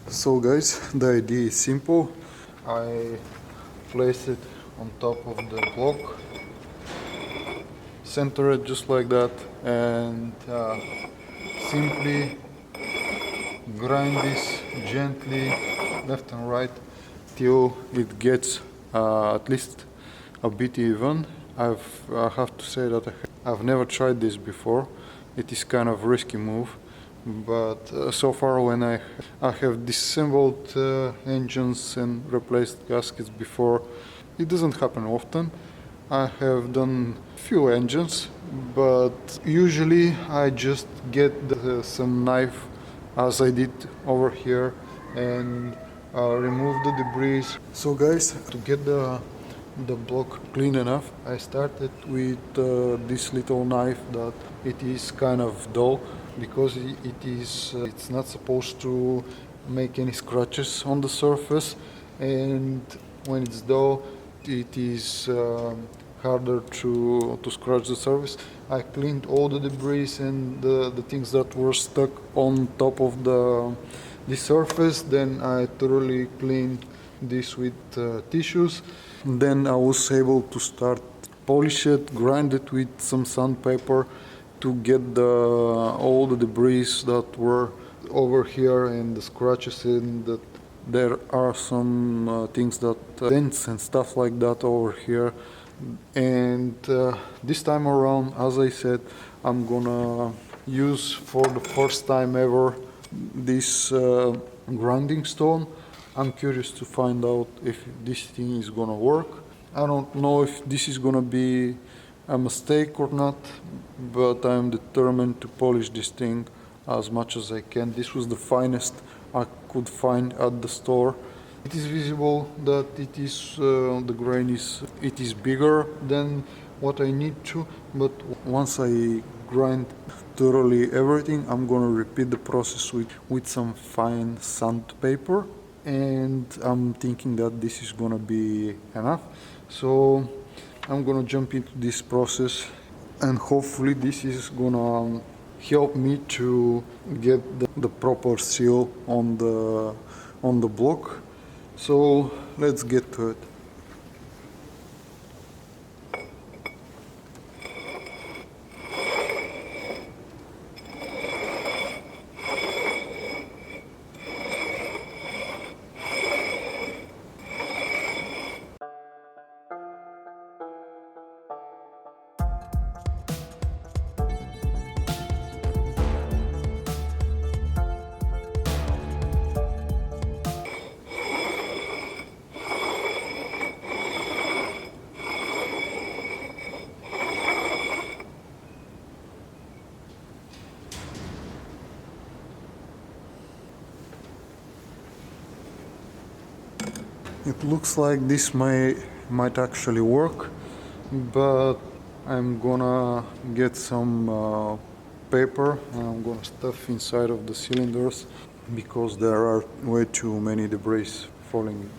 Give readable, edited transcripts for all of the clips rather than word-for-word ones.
So guys, the idea is simple. I place it on top of the block, center it just like that, and simply grind this gently left and right till it gets at least a bit even. I have to say that I've never tried this before. It is kind of risky move, but so far when I have disassembled engines and replaced gaskets before, it doesn't happen often. I have done few engines, but usually I just get some knife as I did over here and remove the debris. So guys, to get the block clean enough, I started with this little knife that it is kind of dull because it's not supposed to make any scratches on the surface, and when it's dull it is harder to scratch the surface. I cleaned all the debris and the things that were stuck on top of the surface. Then I thoroughly cleaned this with tissues. Then I was able to start polish it, grind it with some sandpaper to get all the debris that were over here and the scratches, and that there are some things that dents and stuff like that over here. And this time around, as I said, I'm gonna use for the first time ever this grinding stone. I'm curious to find out if this thing is gonna work. I don't know if this is gonna be a mistake or not, but I'm determined to polish this thing as much as I can. This was the finest I could find at the store. It is visible that it is the grain is bigger than what I need to, but once I grind thoroughly everything, I'm gonna repeat the process with some fine sandpaper, and I'm thinking that this is gonna be enough. So I'm gonna jump into this process, and hopefully this is gonna help me to get the proper seal on the block. So let's get to it. It looks like this might actually work, but I'm gonna get some paper and I'm gonna stuff inside of the cylinders because there are way too many debris falling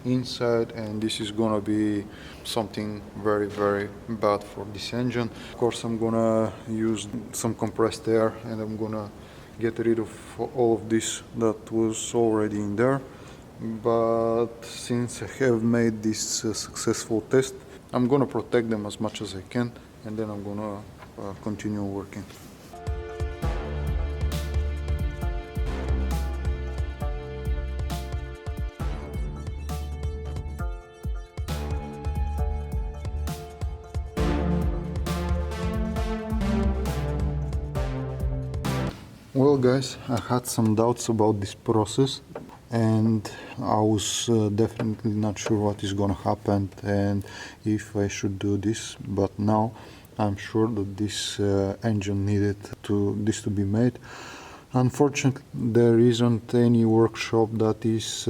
inside, and this is gonna be something very, very bad for this engine. Of course, I'm gonna use some compressed air and I'm gonna get rid of all of this that was already in there. But since I have made this successful test, I'm gonna protect them as much as I can, and then I'm gonna continue working. Well guys, I had some doubts about this process, and I was definitely not sure what is gonna happen and if I should do this, but now I'm sure that this engine needed this to be made. Unfortunately, there isn't any workshop that is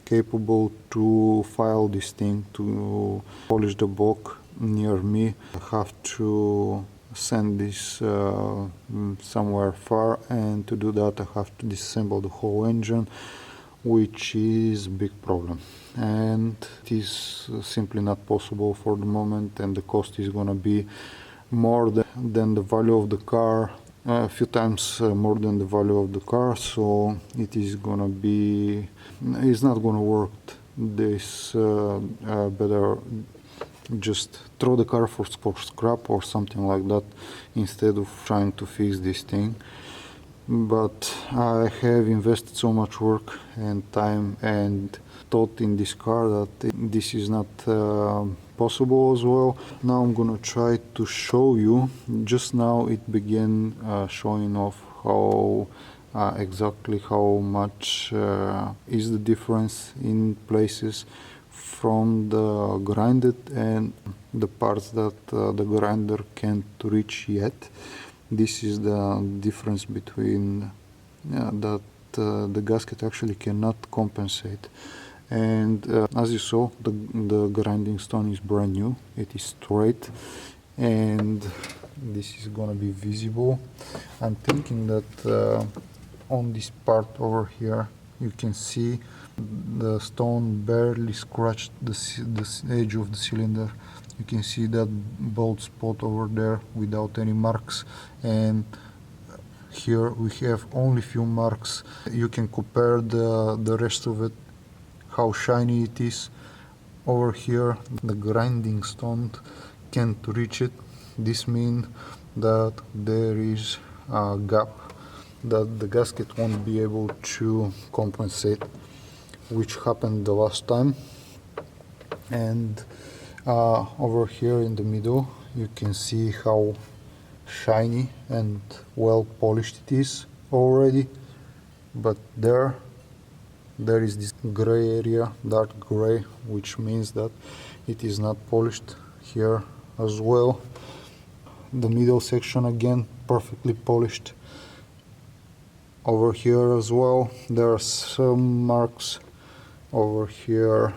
capable to file this thing, to polish the block near me. I have to send this somewhere far, and to do that I have to disassemble the whole engine, which is a big problem, and it is simply not possible for the moment, and the cost is gonna be more than the value of the car, a few times more than the value of the car, so it is gonna be, it's not gonna work this better just throw the car for scrap or something like that instead of trying to fix this thing. But I have invested so much work and time and thought in this car that this is not possible as well. Now I'm gonna try to show you. Just now it began showing off how exactly how much is the difference in places from the grinded and the parts that the grinder can't reach yet. This is the difference between that the gasket actually cannot compensate. And as you saw, the grinding stone is brand new. It is straight, and this is gonna be visible. I'm thinking that on this part over here, you can see the stone barely scratched the edge of the cylinder. You can see that bald spot over there without any marks, and here we have only few marks. You can compare the rest of it, how shiny it is. Over here the grinding stone can't reach it. This means that there is a gap that the gasket won't be able to compensate, which happened the last time. And over here in the middle you can see how shiny and well polished it is already, but there is this gray area, dark gray, which means that it is not polished. Here as well, the middle section again perfectly polished. Over here as well there are some marks over here,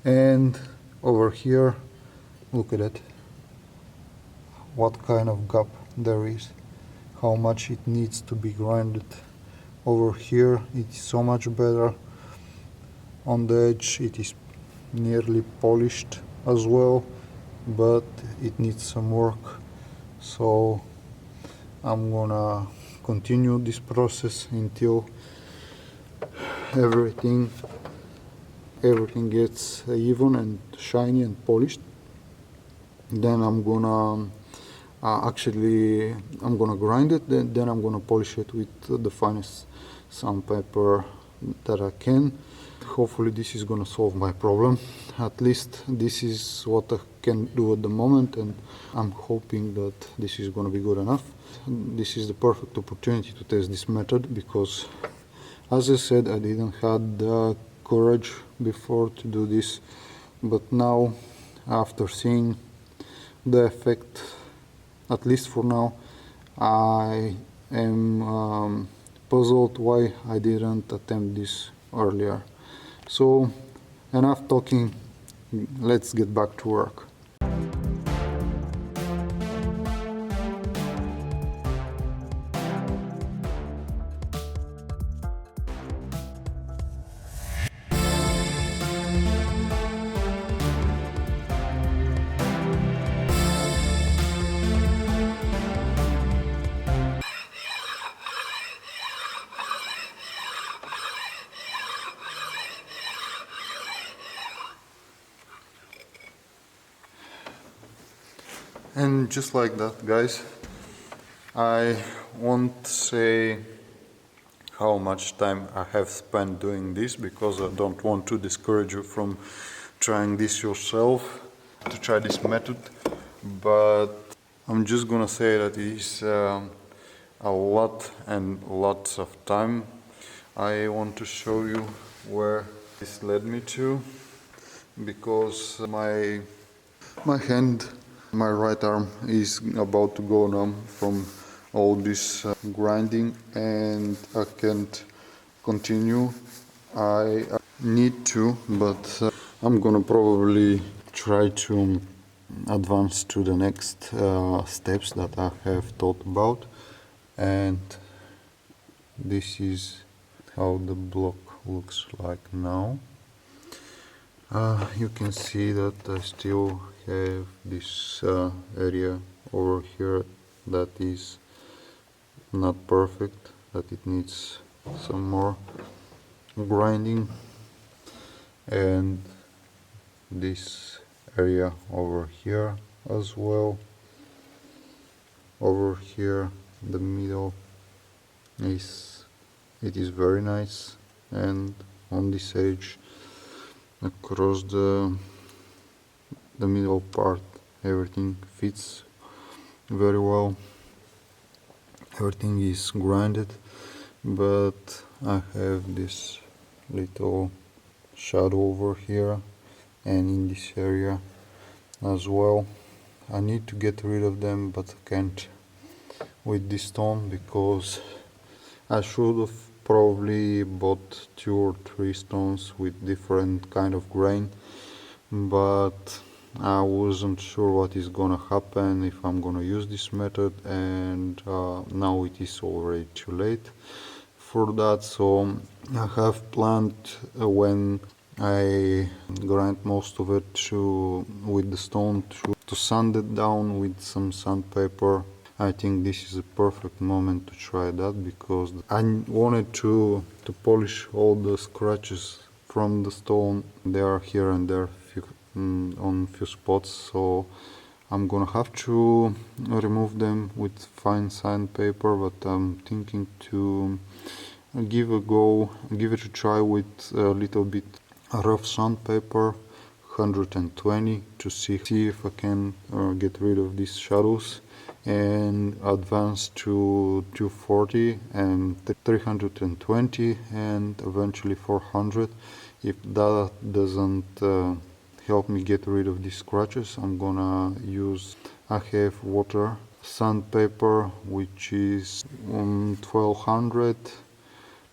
and over here, look at it, what kind of gap there is, how much it needs to be grinded. Over here it is so much better. On the edge it is nearly polished as well, but it needs some work. So I'm gonna continue this process until everything gets even and shiny and polished. Then I'm gonna I'm gonna grind it, then I'm gonna polish it with the finest sandpaper that I can. Hopefully this is gonna solve my problem. At least this is what I can do at the moment, and I'm hoping that this is gonna be good enough. This is the perfect opportunity to test this method, because as I said, I didn't have the courage before to do this, but now after seeing the effect, at least for now, I am puzzled why I didn't attempt this earlier. So enough talking, let's get back to work. And just like that, guys, I won't say how much time I have spent doing this, because I don't want to discourage you from trying this yourself, to try this method, but I'm just gonna say that it is a lot and lots of time. I want to show you where this led me to, because my hand, my right arm is about to go numb from all this grinding, and I can't continue. I need to, but I'm gonna probably try to advance to the next steps that I have thought about. And this is how the block looks like now. You can see that I still have this area over here that is not perfect, that it needs some more grinding. And this area over here as well, over here the middle it is very nice, and on this edge across the middle part everything fits very well, everything is grinded, but I have this little shadow over here and in this area as well. I need to get rid of them, but I can't with this stone because I should have probably bought 2 or 3 stones with different kind of grain, but I wasn't sure what is gonna happen if I'm gonna use this method, and now it is already too late for that. So I have planned when I grind most of it with the stone to sand it down with some sandpaper. I think this is a perfect moment to try that because I wanted to polish all the scratches from the stone. They are here and there on few spots, so I'm gonna have to remove them with fine sandpaper, but I'm thinking to give it a try with a little bit rough sandpaper, 120, to see if I can get rid of these shadows, and advance to 240 and 320 and eventually 400. If that doesn't help me get rid of these scratches, I'm gonna use, I have water sandpaper which is 1200,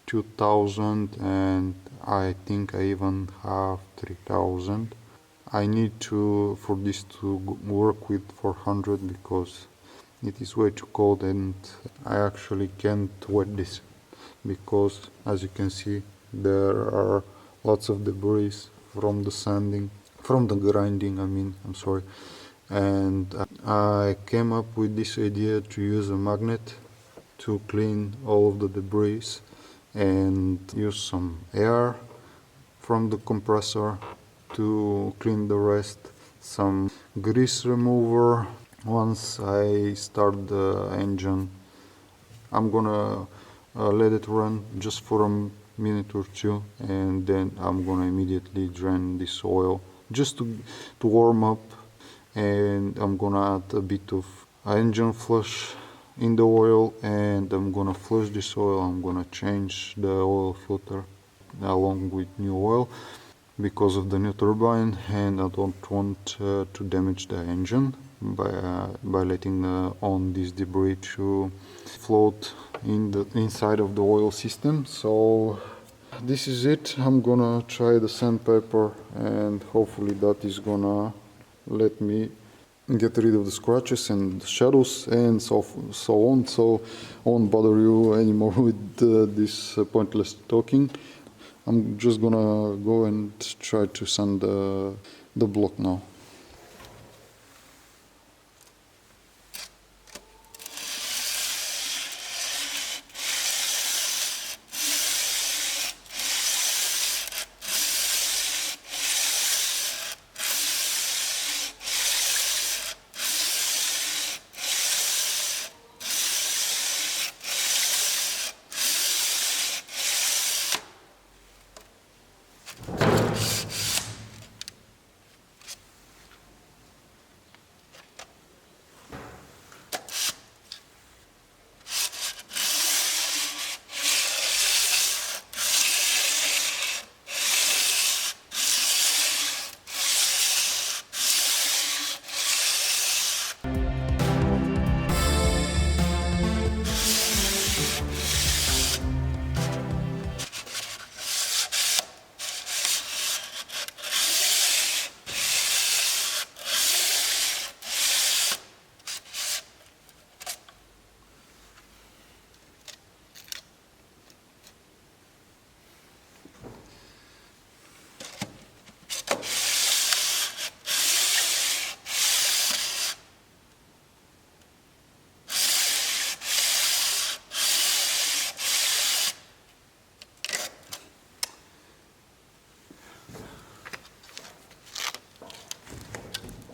2000, and I think I even have 3000. I need for this to work with 400 because it is way too cold and I actually can't wet this because, as you can see, there are lots of debris from the sanding, from the grinding, I'm sorry. And I came up with this idea to use a magnet to clean all of the debris and use some air from the compressor to clean the rest, some grease remover. Once I start the engine, I'm gonna let it run just for a minute or two, and then I'm gonna immediately drain this oil just to warm up, and I'm gonna add a bit of engine flush in the oil, and I'm gonna flush this oil. I'm gonna change the oil filter along with new oil because of the new turbine, and I don't want to damage the engine by letting on this debris to float in the inside of the oil system. So this is it. I'm gonna try the sandpaper and hopefully that is gonna let me get rid of the scratches and the shadows and so on, so I won't bother you anymore with this pointless talking. I'm just gonna go and try to sand the block now.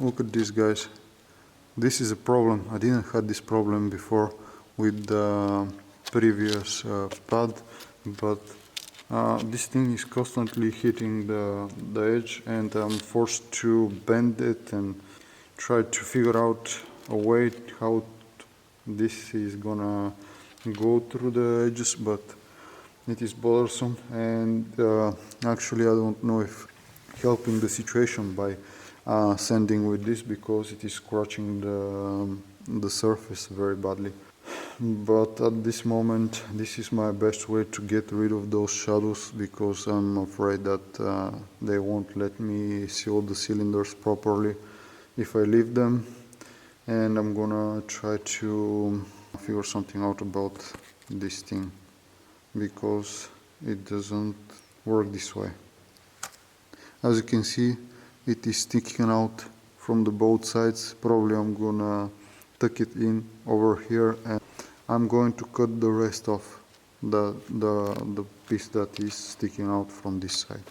look at this, guys. This is a problem. I didn't have this problem before with the previous pad, but this thing is constantly hitting the edge, and I'm forced to bend it and try to figure out a way how this is gonna go through the edges, but it is bothersome. And actually I don't know if helping the situation by sanding with this, because it is scratching the surface very badly. But at this moment this is my best way to get rid of those shadows, because I'm afraid that they won't let me seal the cylinders properly if I leave them. And I'm gonna try to figure something out about this thing, because it doesn't work this way. As you can see, it is sticking out from the both sides. Probably I'm gonna tuck it in over here, and I'm going to cut the rest of the piece that is sticking out from this side.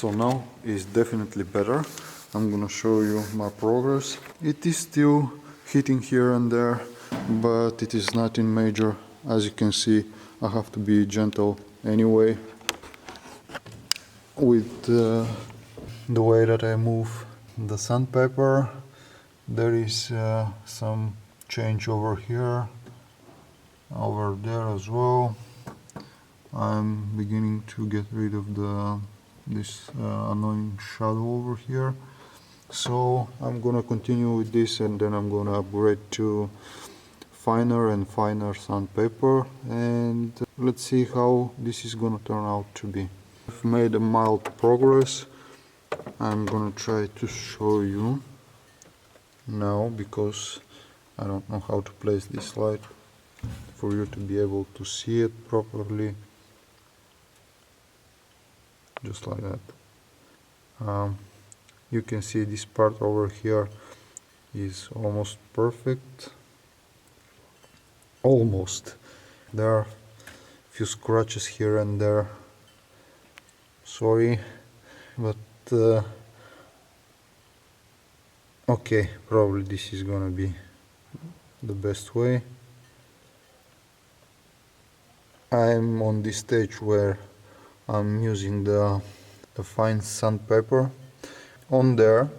So now is definitely better. I'm gonna show you my progress. It is still hitting here and there, but it is nothing major. As you can see, I have to be gentle anyway with the way that I move the sandpaper. There is some change over here, over there as well. I'm beginning to get rid of this annoying shadow over here. So I'm gonna continue with this, and then I'm gonna upgrade to finer and finer sandpaper, and let's see how this is gonna turn out to be. I've made a mild progress. I'm gonna try to show you now, because I don't know how to place this light for you to be able to see it properly. Just like that. You can see this part over here is almost perfect. Almost. There are a few scratches here and there. Sorry, but okay, probably this is gonna be the best way. I'm on this stage where I'm using the fine sandpaper. On there,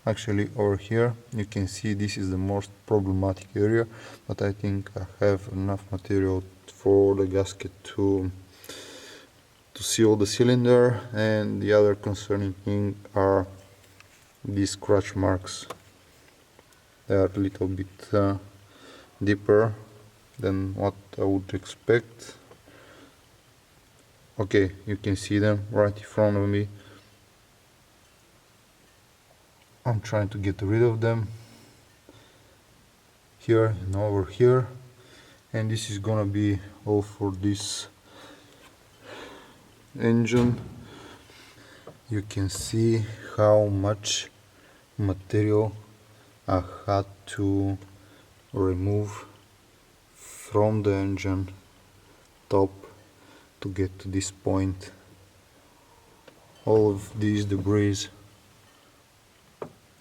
actually over here, you can see this is the most problematic area, but I think I have enough material for the gasket to seal the cylinder. And the other concerning thing are these scratch marks. They are a little bit deeper than what I would expect. Okay, you can see them right in front of me. I'm trying to get rid of them here and over here, and this is gonna be all for this engine. You can see how much material I had to remove from the engine top to get to this point. All of these debris,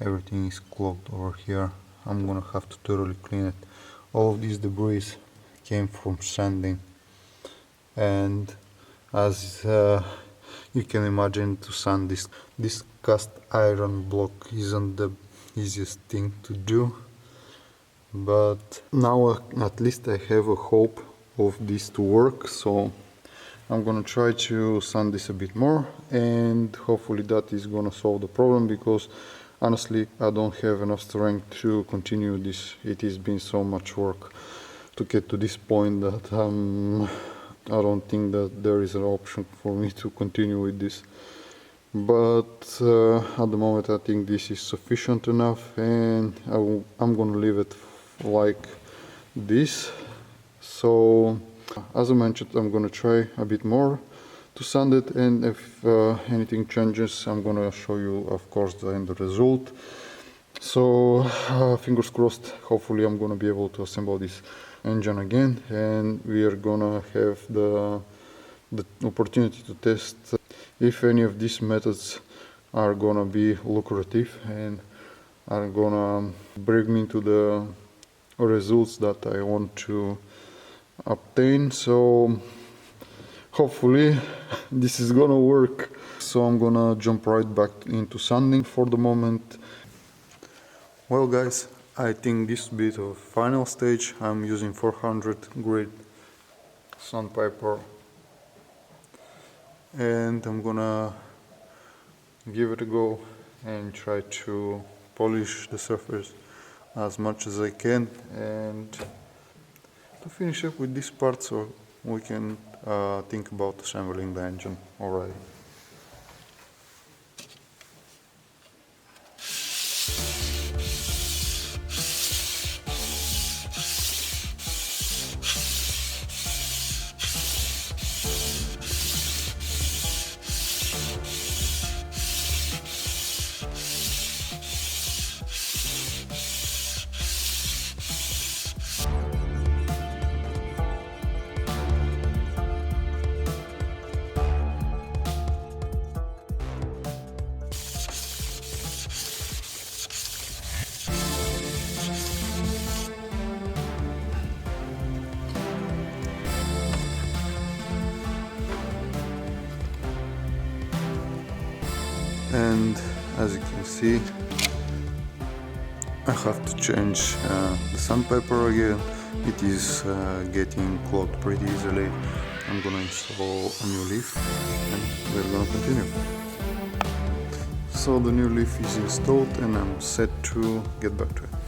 everything is clogged over here. I'm gonna have to thoroughly clean it. All of these debris came from sanding, and as you can imagine, to sand this cast iron block isn't the easiest thing to do, but now at least I have a hope of this to work. So I'm gonna try to sand this a bit more, and hopefully that is gonna solve the problem, because honestly I don't have enough strength to continue this. It has been so much work to get to this point that I don't think that there is an option for me to continue with this. But at the moment I think this is sufficient enough, and I'm gonna leave it like this. So as I mentioned, I'm gonna try a bit more to sand it, and if anything changes, I'm gonna show you, of course, the end result. So fingers crossed, hopefully I'm gonna be able to assemble this engine again, and we are gonna have the opportunity to test if any of these methods are gonna be lucrative and are gonna bring me to the results that I want to obtain. So hopefully this is gonna work. So I'm gonna jump right back into sanding for the moment. Well guys, I think this bit of final stage, I'm using 400 grit sandpaper, and I'm gonna give it a go and try to polish the surface as much as I can, and to finish up with this part so we can think about assembling the engine already. And as you can see, I have to change the sandpaper again. It is getting clogged pretty easily. I'm gonna install a new leaf and we're gonna continue. So the new leaf is installed and I'm set to get back to it.